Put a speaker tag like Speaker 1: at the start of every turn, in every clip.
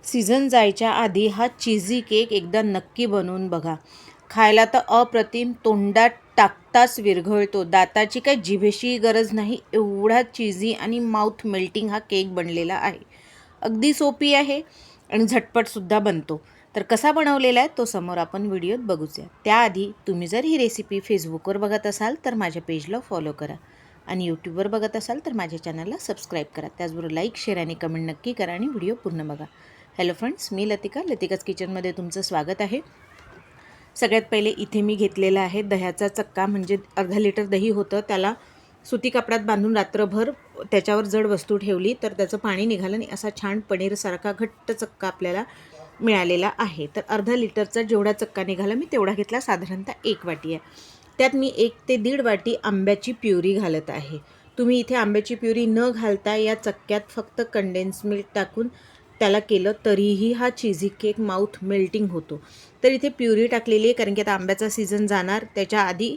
Speaker 1: Season जायच्या आधी हा चीझी केक एकदा नक्की बनवून बघा. खायला तर अप्रतिम, तोंडात टाकताच विरघळतो. दाताची काही जिभेची गरज नाही, एवढा चीझी आणि माउथ मेल्टिंग हा केक बनलेला आहे. अगदी सोपी आहे आणि झटपटसुद्धा बनतो. तर कसा बनवलेला आहे तो समोर आपण व्हिडिओत बघूया. त्याआधी तुम्ही जर ही रेसिपी फेसबुकवर बघत असाल तर माझ्या पेजला फॉलो करा आणि यूट्यूबवर बघत असाल तर माझ्या चॅनलला सबस्क्राईब करा. त्याचबरोबर लाईक, शेअर आणि कमेंट नक्की करा आणि व्हिडिओ पूर्ण बघा. हॅलो फ्रेंड्स, मी लतिकाच किचनमध्ये तुमचं स्वागत आहे. सगळ्यात पहिले इथे मी घेतलेला आहे दह्याचा चक्का, म्हणजे अर्धा लिटर दही होतं. त्याला सुती कपड्यात बांधून रात्रभर त्याच्यावर जड वस्तू ठेवली तर त्याचं पाणी निघालं आणि असा छान पनीरसारखा घट्ट चक्का आपल्याला मिळालेला आहे. तर अर्धा लिटरचा जेवढा चक्का निघाला मी तेवढा घेतला, साधारणतः 1 वाटी आहे. त्यात मी 1 ते 1.5 वाटी आंब्याची प्युरी घालत आहे. तुम्ही इथे आंब्याची प्युरी न घालता या चक्क्यात फक्त कंडेन्स मिल्क टाकून त्याला केलं तरीही हा चीझी केक माउथ मेल्टिंग होतो. तर इथे प्युरी टाकलेली आहे कारण की आता आंब्याचा सीझन जाणार, त्याच्या आधी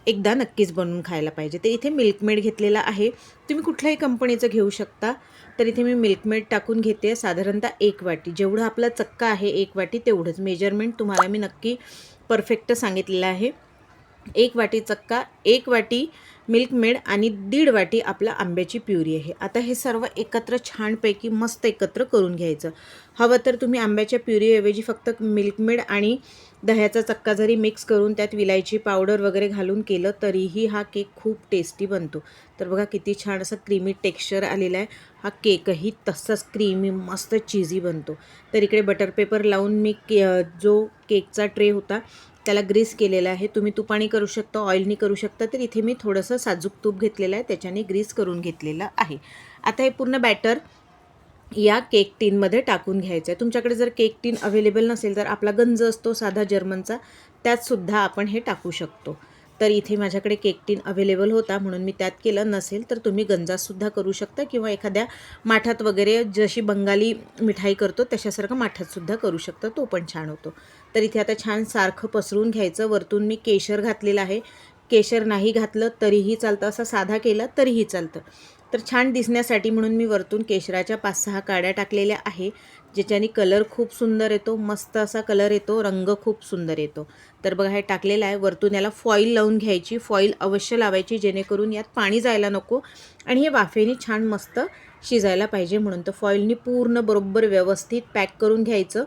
Speaker 1: एकदा नक्कीच बनवून खायला पाहिजे. तर इथे मिल्कमेड घेतलेला आहे, तुम्ही कुठल्याही कंपनीचं घेऊ शकता. तर इथे मी मिल्कमेड टाकून घेते, साधारणतः 1 वाटी. जेवढं आपला चक्का आहे 1 वाटी तेवढंच मेजरमेंट तुम्हाला मी नक्की परफेक्ट सांगितलेलं आहे. 1 वाटी चक्का, 1 वाटी मिल्कमेड आणि 1.5 वाटी आपला आंब्याची प्युरी आहे. आता हे सर्व एकत्र छानपैकी मस्त एकत्र करून घ्यायचं. हवं तर तुम्ही आंब्याच्या प्युरीऐवजी फक्त मिल्कमेड आणि दह्याचा चक्का जरी मिक्स करून त्यात विलायची पावडर वगैरे घालून केलं तरीही हा केक खूप टेस्टी बनतो. तर बघा किती छान असं क्रीमी टेक्स्चर आलेलं आहे. हा केकही तसंच क्रीमी मस्त चीझी बनतो. तर इकडे बटर पेपर लावून मी जो केकचा ट्रे होता त्याला ग्रीस केलेला आहे. तुम्ही तुपाने करू शकता, ऑइलनी करू शकता. तर इथे मी थोडंसं साजूक तूप घेतलेलं आहे, त्याच्याने ग्रीस करून घेतलेलं आहे. आता हे पूर्ण बॅटर या केक टीनमध्ये टाकून घ्यायचं आहे. तुमच्याकडे जर केक टीन अवेलेबल नसेल तर आपला गंज असतो साधा जर्मनचा, त्यातसुद्धा आपण हे टाकू शकतो. तर इथे माझ्याकडे केक टीन अवेलेबल होता म्हणून मी त्यात केलं. नसेल तर तुम्ही गंजातसुद्धा करू शकता किंवा एखाद्या माठात वगैरे, जशी बंगाली मिठाई करतो तशासारखं माठातसुद्धा करू शकता, तो पण छान होतो. तर इथे आता छान सारखं पसरून घ्यायचं. वरतून मी केशर घातलेलं आहे. केशर नाही घातलं तरीही चालतं, असा साधा केला तरीही चालतं. तर छान दिसण्यासाठी म्हणून मी वरतून केशराच्या 5-6 काड्या टाकलेल्या आहे, ज्याच्याने कलर खूप सुंदर येतो, मस्त असा कलर येतो, रंग खूप सुंदर येतो. तर बघा हे टाकलेलं आहे. वरतून याला फॉईल लावून घ्यायची. फॉईल अवश्य लावायची जेणेकरून यात पाणी जायला नको आणि हे वाफेने छान मस्त शिजायला पाहिजे म्हणून. तर फॉईलनी पूर्ण बरोबर व्यवस्थित पॅक करून घ्यायचं.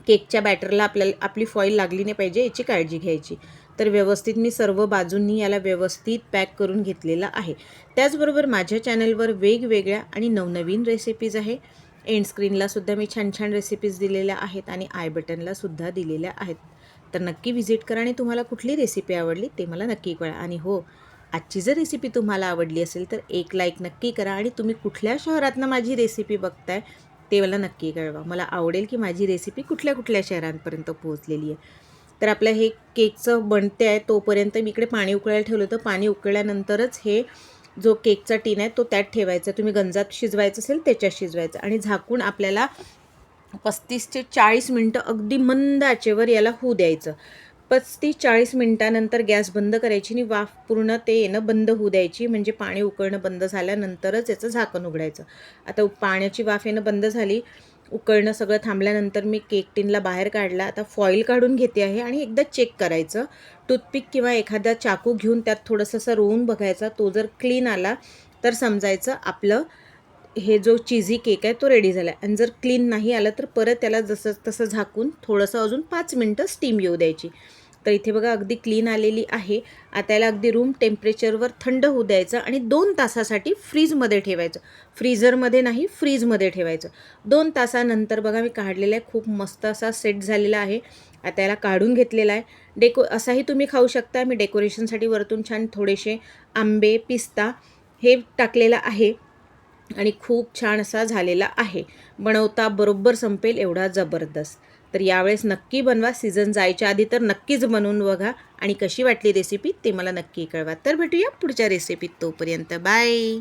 Speaker 1: केकच्या बॅटरला आपली फॉईल लागली नाही पाहिजे याची काळजी घ्यायची. तर व्यवस्थित मी सर्व बाजूंनी याला व्यवस्थित पॅक करून घेतलेला आहे. त्याचबरोबर माझ्या चॅनलवर वेगवेगळ्या आणि नवनवीन रेसिपीज आहे. एंड स्क्रीनलासुद्धा मी छान छान रेसिपीज दिलेल्या आहेत आणि आय बटनलासुद्धा दिलेल्या आहेत. तर नक्की व्हिजिट करा आणि तुम्हाला कुठली रेसिपी आवडली ते मला नक्की कळवा. आणि हो, आजची जर रेसिपी तुम्हाला आवडली असेल तर एक लाईक नक्की करा आणि तुम्ही कुठल्या शहरातनं माझी रेसिपी बघताय ते मला नक्की कळवा. मला आवडेल की माझी रेसिपी कुठल्या कुठल्या शहरांपर्यंत पोहोचलेली आहे. तर आपलं हे केकचं बनते आहे तोपर्यंत मी इकडे पाणी उकळायला ठेवलं होतं. पाणी उकळल्यानंतरच हे जो केकचा टीन आहे तो त्यात ठेवायचा. तुम्ही गंजात शिजवायचं असेल त्याच्यात शिजवायचं आणि झाकून आपल्याला 35 ते 40 मिनटं अगदी मंद आचेवर याला होऊ द्यायचं. 35-40 मिनटानंतर गॅस बंद करायची आणि वाफ पूर्ण ते येणं बंद होऊ द्यायची, म्हणजे पाणी उकळणं बंद झाल्यानंतरच याचं झाकण उघडायचं. आता पाण्याची वाफ येणं बंद झाली, उकळणं सगळं थांबल्यानंतर मी केक टिनला बाहेर काढला. आता फॉईल काढून घेते आहे आणि एकदा चेक करायचं. टूथपिक किंवा एखादा चाकू घेऊन त्यात थोडंसं असं रोवून बघायचा. तो जर क्लीन आला तर समजायचं आपलं हे जो चीझी केक आहे तो रेडी झाला आहे. आणि जर क्लीन नाही आलं तर परत त्याला जसं तसं झाकून थोडंसं अजून 5 मिनटं स्टीम येऊ द्यायची. तर इथे बघा अगदी क्लीन आलेली आहे. आता याला अगदी रूम टेम्परेचरवर थंड होऊ द्यायचं आणि 2 तासासाठी फ्रीजमध्ये ठेवायचं. फ्रीझरमध्ये नाही, फ्रीजमध्ये ठेवायचं. 2 तासानंतर बघा मी काढलेला आहे, खूप मस्त असा सेट झालेला आहे. आता याला काढून घेतलेला आहे. असाही तुम्ही खाऊ शकता. मी डेकोरेशनसाठी वरतून छान थोडेसे आंबे, पिस्ता हे टाकलेलं आहे आणि खूप छान असा झालेला आहे. बनवता बरोबर संपेल एवढा जबरदस्त. तर यावेळेस नक्की बनवा. सीझन जायच्या आधी तर नक्कीच बनवून बघा आणि कशी वाटली रेसिपी ते मला नक्की कळवा. तर भेटूया पुढच्या रेसिपीत. तोपर्यंत बाय.